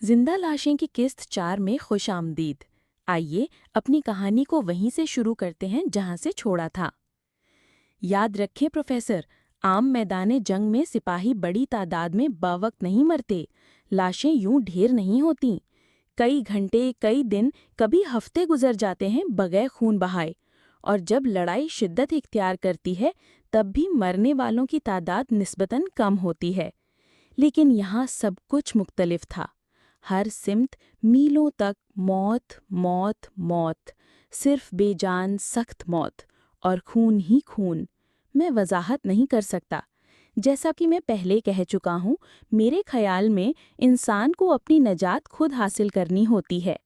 जिंदा लाशें की किस्त 4 में खुश आमदीद। आइए अपनी कहानी को वहीं से शुरू करते हैं जहां से छोड़ा था। याद रखें प्रोफेसर, आम मैदान जंग में सिपाही बड़ी तादाद में बवक्त नहीं मरते। लाशें यूं ढेर नहीं होती। कई घंटे, कई दिन, कभी हफ्ते गुजर जाते हैं बगैर खून बहाए। और जब लड़ाई शिद्दत इख्तियार करती है तब भी मरने वालों की तादाद निस्बतन कम होती है। लेकिन यहाँ सब कुछ मुख्तलिफ था। हर सिमत मीलों तक मौत मौत मौत, सिर्फ बेजान सख्त मौत और खून ही खून। मैं वजाहत नहीं कर सकता। जैसा कि मैं पहले कह चुका हूँ, मेरे ख्याल में इंसान को अपनी नजात खुद हासिल करनी होती है।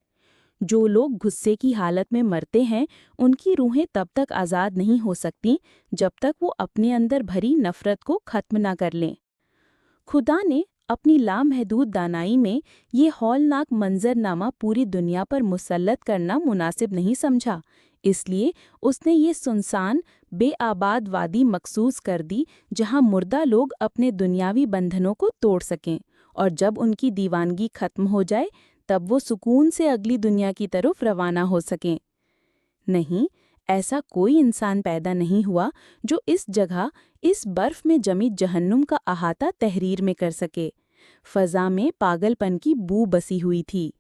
जो लोग गुस्से की हालत में मरते हैं, उनकी रूहें तब तक आज़ाद नहीं हो सकती जब तक वो अपने अंदर भरी नफ़रत को ख़त्म ना कर लें। खुदा ने अपनी लामहदूद दानाई में ये हौलनाक मंजरनामा पूरी दुनिया पर मुसल्लत करना मुनासिब नहीं समझा। इसलिए उसने ये सुनसान बेआबाद वादी मखसूस कर दी जहां मुर्दा लोग अपने दुनियावी बंधनों को तोड़ सकें, और जब उनकी दीवानगी खत्म हो जाए तब वो सुकून से अगली दुनिया की तरफ रवाना हो सकें। नहीं, ऐसा कोई इंसान पैदा नहीं हुआ जो इस जगह, इस बर्फ में जमी जहन्नुम का अहाता तहरीर में कर सके। फ़ज़ा में पागलपन की बू बसी हुई थी।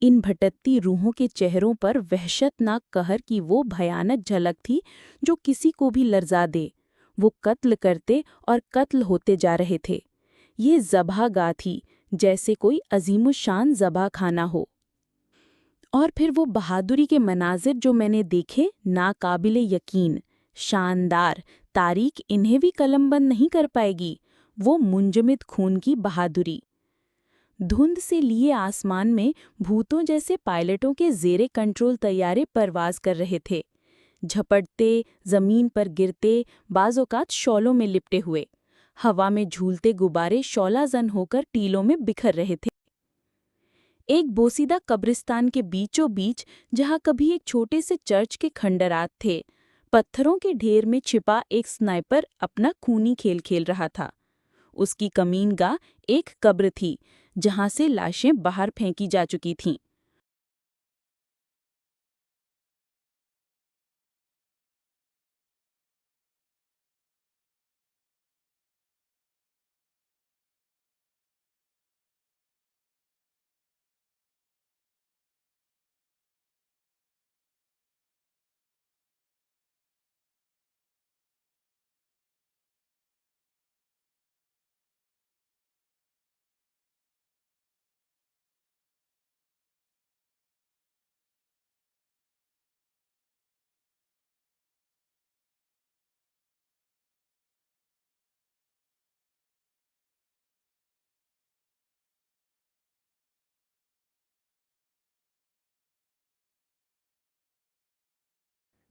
इन भटकती रूहों के चेहरों पर वहशतनाक कहर की वो भयानक झलक थी जो किसी को भी लर्जा दे। वो कत्ल करते और कत्ल होते जा रहे थे। ये ज़बाहगाह थी, जैसे कोई अजीमुशान ज़बाह खाना हो। और फिर वो बहादुरी के मनाजिर जो मैंने देखे, नाकाबिले यकीन, शानदार, तारीख इन्हें भी कलमबंद नहीं कर पाएगी। वो मुंजमद खून की बहादुरी। धुंध से लिए आसमान में भूतों जैसे पायलटों के ज़ेरे कंट्रोल तैयारे परवाज कर रहे थे, झपटते, ज़मीन पर गिरते, बाज़ोकात शौलों में लिपटे हुए। हवा में झूलते गुब्बारे शौलाजन होकर टीलों में बिखर रहे थे। एक बोसीदा कब्रिस्तान के बीचों बीच, जहाँ कभी एक छोटे से चर्च के खंडरात थे, पत्थरों के ढेर में छिपा एक स्नाइपर अपना खूनी खेल खेल रहा था। उसकी कमीनगाह एक कब्र थी जहाँ से लाशें बाहर फेंकी जा चुकी थीं।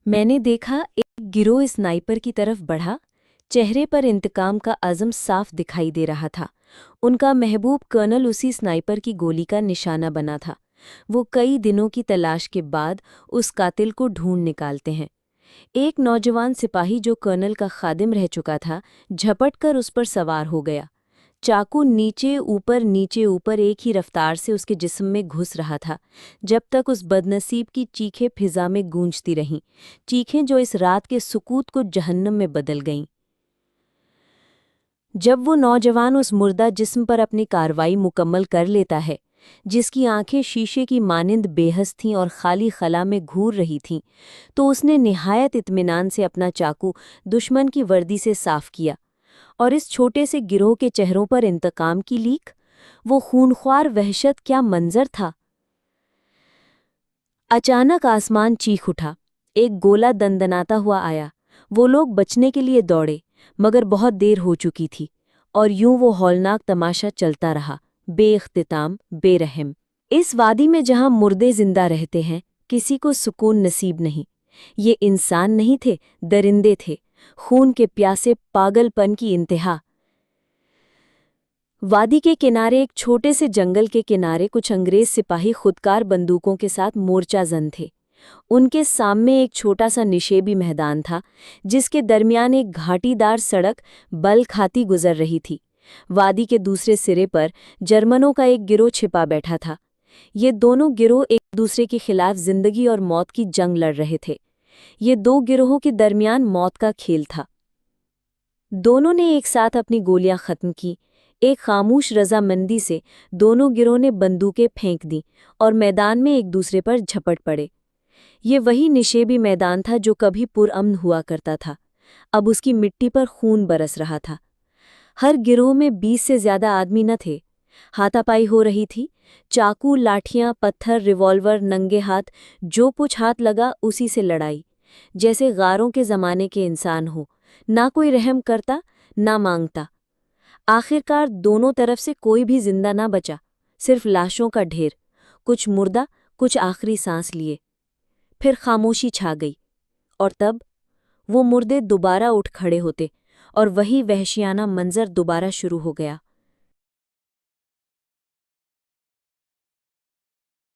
मैंने देखा एक गिरोह स्नाइपर की तरफ बढ़ा। चेहरे पर इंतकाम का अज़म साफ दिखाई दे रहा था। उनका महबूब कर्नल उसी स्नाइपर की गोली का निशाना बना था। वो कई दिनों की तलाश के बाद उस कातिल को ढूंढ निकालते हैं। एक नौजवान सिपाही जो कर्नल का खादिम रह चुका था, झपट कर उस पर सवार हो गया। चाकू नीचे ऊपर एक ही रफ्तार से उसके जिस्म में घुस रहा था, जब तक उस बदनसीब की चीखें फिजा में गूंजती रहीं, चीखें जो इस रात के सुकूत को जहन्नम में बदल गईं। जब वो नौजवान उस मुर्दा जिस्म पर अपनी कार्रवाई मुकम्मल कर लेता है, जिसकी आंखें शीशे की मानिंद बेहस थीं और खाली खला में घूर रही थीं, तो उसने निहायत इत्मीनान से अपना चाकू दुश्मन की वर्दी से साफ किया, और इस छोटे से गिरोह के चेहरों पर इंतकाम की लीक, वो खूनख्वार वहशत, क्या मंजर था। अचानक आसमान चीख उठा। एक गोला दंदनाता हुआ आया। वो लोग बचने के लिए दौड़े, मगर बहुत देर हो चुकी थी, और यूं वो हौलनाक तमाशा चलता रहा, बेइख्तिताम, बेरहम। इस वादी में जहां मुर्दे जिंदा रहते हैं, किसी को सुकून नसीब नहीं। ये इंसान नहीं थे, दरिंदे थे, खून के प्यासे, पागलपन की इंतहा। वादी के किनारे, एक छोटे से जंगल के किनारे, कुछ अंग्रेज सिपाही खुदकार बंदूकों के साथ मोर्चा जन थे। उनके सामने एक छोटा सा निशेबी मैदान था, जिसके दरमियान एक घाटीदार सड़क बल खाती गुजर रही थी। وادی کے دوسرے سرے پر جرمنوں کا ایک گروہ چھپا بیٹھا تھا۔ یہ دونوں گروہ ایک دوسرے کے خلاف زندگی اور موت کی جنگ لڑ رہے تھے۔ یہ دو گروہوں کے درمیان موت کا کھیل تھا۔ دونوں نے ایک ساتھ اپنی گولیاں ختم کی۔ ایک خاموش رضامندی سے دونوں گروہ نے بندوقیں پھینک دیں اور میدان میں ایک دوسرے پر جھپٹ پڑے۔ یہ وہی نشیبی میدان تھا جو کبھی پرامن ہوا کرتا تھا، اب اس کی مٹی پر خون برس رہا تھا۔ ہر گروہ میں 20 سے زیادہ آدمی نہ تھے۔ ہاتھا پائی ہو رہی تھی، چاقو، لاٹھیاں، پتھر، ریوالور، ننگے ہاتھ، جو کچھ ہاتھ لگا اسی سے لڑائی، جیسے غاروں کے زمانے کے انسان ہو، نہ کوئی رحم کرتا نہ مانگتا۔ آخرکار دونوں طرف سے کوئی بھی زندہ نہ بچا، صرف لاشوں کا ڈھیر، کچھ مردہ، کچھ آخری سانس لیے۔ پھر خاموشی چھا گئی، اور تب وہ مردے دوبارہ اٹھ کھڑے ہوتے اور وہی وحشیانہ منظر دوبارہ شروع ہو گیا۔